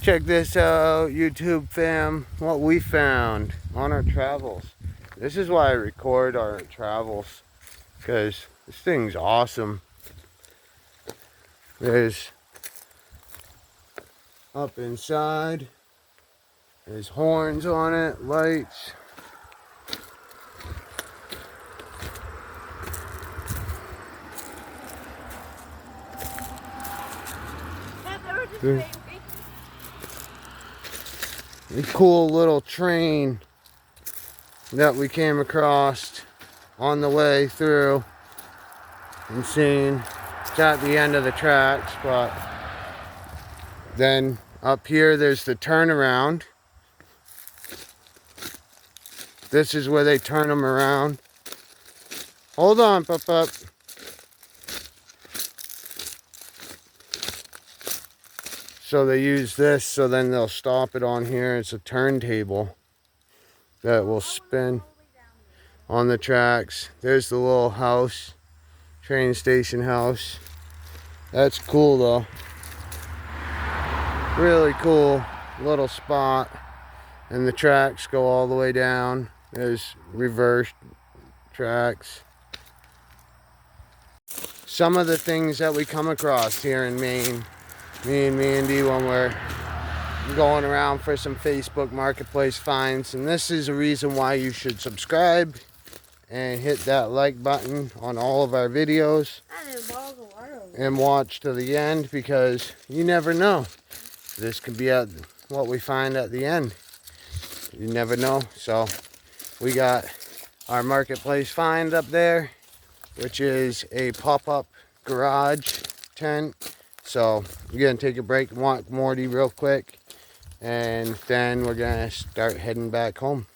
Check this out, YouTube fam, what we found on our travels. This is why I record our travels, because this thing's awesome. There's up inside, there's horns on it, lights. A cool little train that we came across on the way through and seen. It's at the end of the tracks, but then up here there's the turnaround. This is where they turn them around. Hold on, Pup. So they use this, so then they'll stop it on here. It's a turntable that will spin on the tracks. There's the little house, train station house. That's cool though. Really cool little spot. And the tracks go all the way down. There's reverse tracks. Some of the things that we come across here in Maine, me and Mandy, when we're going around for some Facebook Marketplace finds. And this is a reason why you should subscribe and hit that like button on all of our videos and watch to the end, because you never know. This could be what we find at the end. You never know. So we got our Marketplace find up there, which is a pop-up garage tent. So we're gonna take a break and walk Morty real quick, and then we're gonna start heading back home.